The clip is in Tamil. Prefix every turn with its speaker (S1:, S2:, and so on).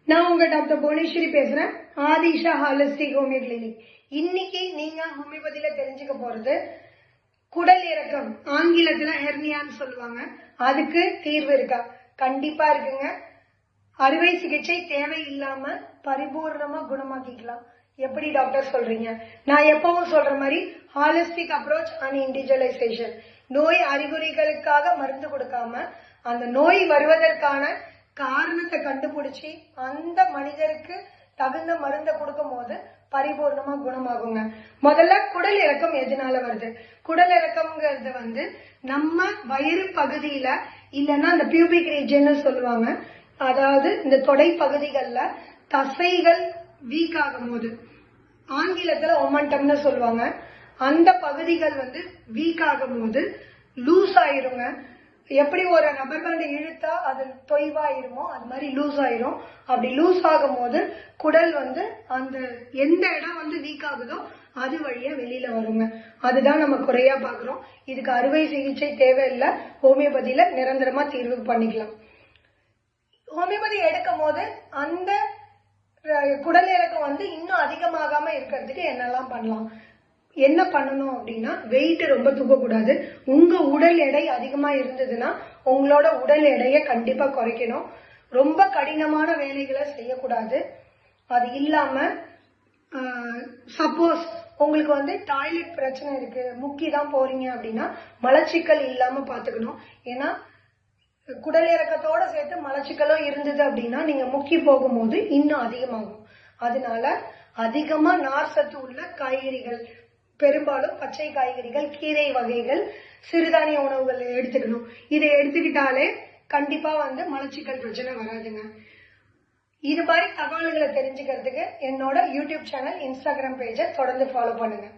S1: நான் உங்க டாக்டர் புவனேஸ்வரி பேசுறேன். Aadhisha holistic homeo clinic. இன்னைக்கு நீங்க ஹோமியோபதியில தெரிஞ்சுக்க போறது குடல் இறக்கம், ஆங்கிலத்துல ஹெர்னியான்னு சொல்லுவாங்க. அதுக்கு தீர்வு இருக்கா? கண்டிப்பா இருக்குங்க. அறுவை சிகிச்சை தேவையில்லாம பரிபூர்ணமா குணமாக்கிக்கலாம். எப்படி டாக்டர் சொல்றீங்க? நான் எப்பவும் சொல்ற மாதிரி ஹாலிஸ்டிக் அப்ரோச் அண்ட் இண்டிவிஜுவலைசேஷன். நோய் அறிகுறிகளுக்காக மருந்து கொடுக்காம அந்த நோய் வருவதற்கான காரணத்தை கண்டுபிடிச்சி அந்த மனிதருக்கு தகுந்த மருந்தை கொடுக்கும் போது பரிபூர்ணமா குணமாகுங்க. முதல்ல குடல் இறக்கம் எதனால வருது? குடல் இறக்கம்ங்கிறது நம்ம வயிறு பகுதியில இல்லைன்னா அந்த பியூபிக் ரீஜன் சொல்லுவாங்க. அதாவது இந்த தொடை பகுதிகள்ல தசைகள் வீக் ஆகும் போது, ஆங்கிலத்துல ஒமண்டம்னு சொல்லுவாங்க. அந்த பகுதிகள் வீக் ஆகும் போது லூஸ் ஆயிருங்க. எப்படி ஒரு ரப்பர் பேண்ட் இழுத்தா அது தொய்வாயிருமோ அது மாதிரி லூஸ் ஆயிரும். அப்படி லூஸ் ஆகும் போது குடல் அந்த எந்த இடம் வீக் ஆகுதோ அது வழியா வெளியில வருங்க. அதுதான் நம்ம குறையா பாக்குறோம். இதுக்கு அறுவை சிகிச்சை தேவையில்லை. ஹோமியோபதியில நிரந்தரமா தீர்வு பண்ணிக்கலாம். ஹோமியோபதி எடுக்கும் போது அந்த குடல் இறக்கம் இன்னும் அதிகமாகாம இருக்கிறதுக்கு என்னெல்லாம் பண்ணலாம்? என்ன பண்ணணும் அப்படின்னா, வெயிட் ரொம்ப தூக்கக்கூடாது. உங்க உடல் எடை அதிகமா இருந்ததுன்னா உங்களோட உடல் எடையை கண்டிப்பா குறைக்கணும். ரொம்ப கடினமான வேலைகளை செய்யக்கூடாது. அது இல்லாம சப்போஸ் உங்களுக்கு டாய்லெட் பிரச்சனை இருக்கு, முக்கி தான் போறீங்க அப்படின்னா மலச்சிக்கல் இல்லாம பாத்துக்கணும். ஏன்னா குடல் இறக்கத்தோட சேர்த்து மலச்சிக்கலும் இருந்தது அப்படின்னா நீங்க முக்கி போகும்போது இன்னும் அதிகமாகும். அதனால அதிகமா நார் சத்து உள்ள காய்கறிகள், பெரும்பாலும் பச்சை காய்கறிகள், கீரை வகைகள், சிறுதானிய உணவுகள் எடுத்துக்கணும். இதை எடுத்துக்கிட்டாலே கண்டிப்பா மலச்சிக்கல் பிரச்சனை வராதுங்க. இது மாதிரி தகவல்களை தெரிஞ்சுக்கிறதுக்கு என்னோட யூடியூப் சேனல், இன்ஸ்டாகிராம் பேஜை தொடர்ந்து ஃபாலோ பண்ணுங்க.